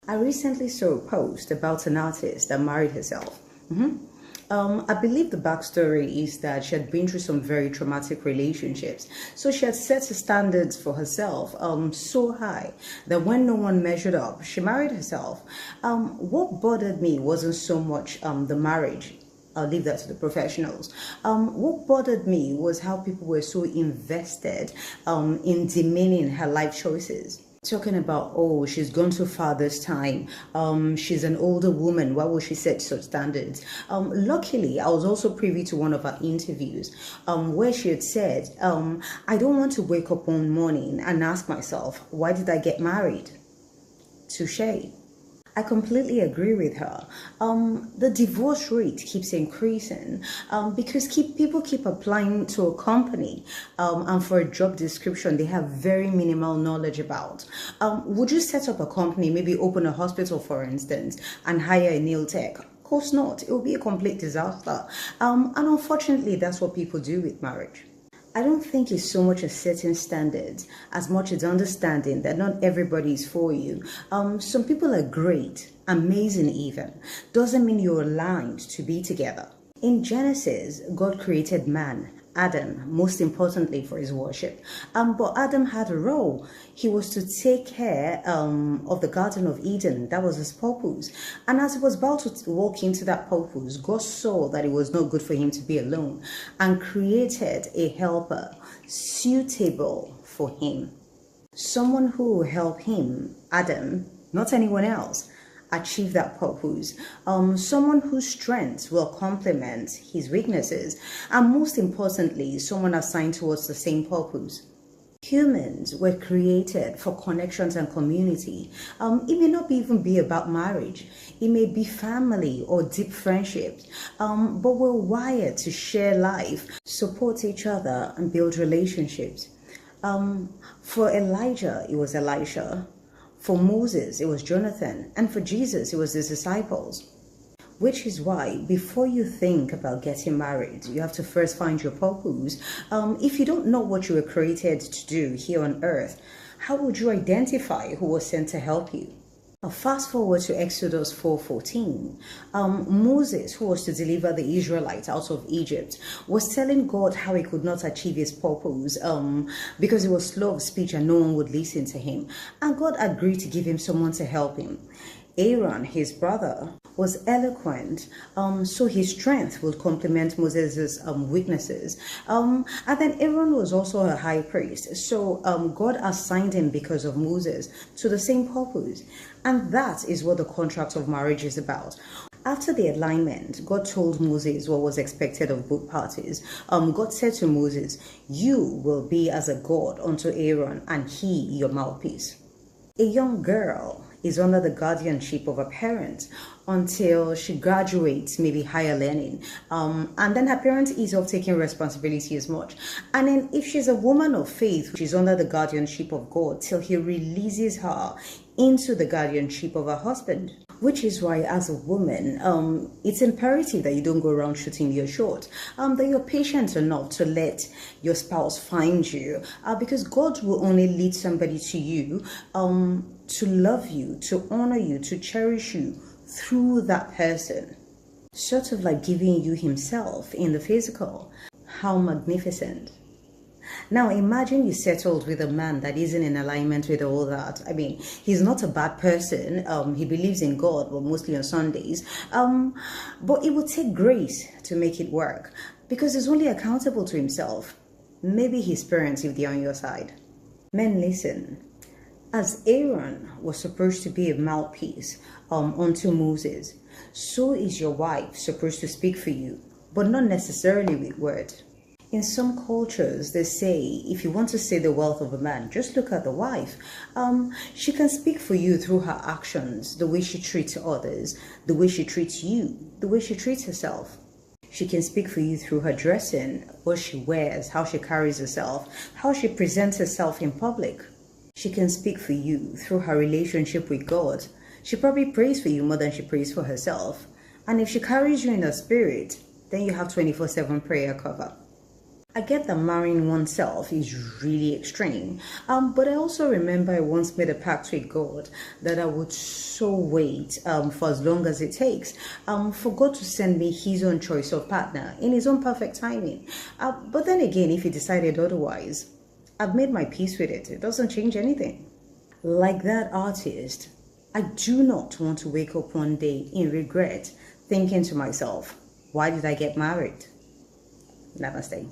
I recently saw a post about an artist that married herself. I believe the backstory is that she had been through some very traumatic relationships. So she had set the standards for herself so high that when no one measured up, she married herself. What bothered me wasn't so much the marriage. I'll leave that to the professionals. What bothered me was how people were so invested in demeaning her life choices. Talking about, oh, she's gone too far this time. She's an older woman. Why would she set such standards? Luckily, I was also privy to one of her interviews where she had said, I don't want to wake up one morning and ask myself, why did I get married? Touché. I completely agree with her. The divorce rate keeps increasing because people keep applying to a company and for a job description they have very minimal knowledge about. Would you set up a company, maybe open a hospital for instance, and hire a nail tech? Of course not. It will be a complete disaster. And unfortunately, that's what people do with marriage. I don't think it's so much as setting standards as much as understanding that not everybody is for you. Some people are great, amazing even. Doesn't mean you're aligned to be together. In Genesis, God created man, Adam, most importantly for his worship. But Adam had a role. He was to take care of the Garden of Eden. That was his purpose. And as he was about to walk into that purpose, God saw that it was not good for him to be alone and created a helper suitable for him. Someone who will help him, Adam, not anyone else, achieve that purpose. Someone whose strengths will complement his weaknesses, and most importantly, someone assigned towards the same purpose. Humans were created for connections and community. It may not even be about marriage. It may be family or deep friendships. But we're wired to share life, support each other, and build relationships. For Elijah, it was Elisha. For Moses, it was Jonathan, and for Jesus, it was his disciples. Which is why, before you think about getting married, you have to first find your purpose. If you don't know what you were created to do here on earth, how would you identify who was sent to help you? Now, fast forward to Exodus 4:14. Moses, who was to deliver the Israelites out of Egypt, was telling God how he could not achieve his purpose because he was slow of speech and no one would listen to him. And God agreed to give him someone to help him. Aaron, his brother, was eloquent, so his strength would complement Moses' weaknesses. And then Aaron was also a high priest, so God assigned him because of Moses to the same purpose. And that is what the contract of marriage is about. After the alignment, God told Moses what was expected of both parties. God said to Moses, "You will be as a god unto Aaron, and he your mouthpiece." A young girl is under the guardianship of a parent until she graduates, maybe higher learning. And then her parents ease off taking responsibility as much. And then if she's a woman of faith, she's under the guardianship of God till he releases her into the guardianship of her husband. Which is why, as a woman, it's imperative that you don't go around shooting your shot, that you're patient enough to let your spouse find you, because God will only lead somebody to you to love you, to honor you, to cherish you through that person. Sort of like giving you himself in the physical. How magnificent. Now imagine you settled with a man that isn't in alignment with all that. I mean, he's not a bad person. He believes in God, but mostly on Sundays. But it will take grace to make it work because he's only accountable to himself. Maybe his parents if they're on your side. Men, listen. As Aaron was supposed to be a mouthpiece unto Moses, so is your wife supposed to speak for you, but not necessarily with words. In some cultures, they say, if you want to see the wealth of a man, just look at the wife. She can speak for you through her actions, the way she treats others, the way she treats you, the way she treats herself. She can speak for you through her dressing, what she wears, how she carries herself, how she presents herself in public. She can speak for you through her relationship with God. She probably prays for you more than she prays for herself. And if she carries you in her spirit, then you have 24/7 prayer cover. I get that marrying oneself is really extreme, but I also remember I once made a pact with God that I would so wait for as long as it takes for God to send me His own choice of partner in His own perfect timing. But then again, if He decided otherwise, I've made my peace with it. It doesn't change anything. Like that artist, I do not want to wake up one day in regret, thinking to myself, why did I get married? Namaste.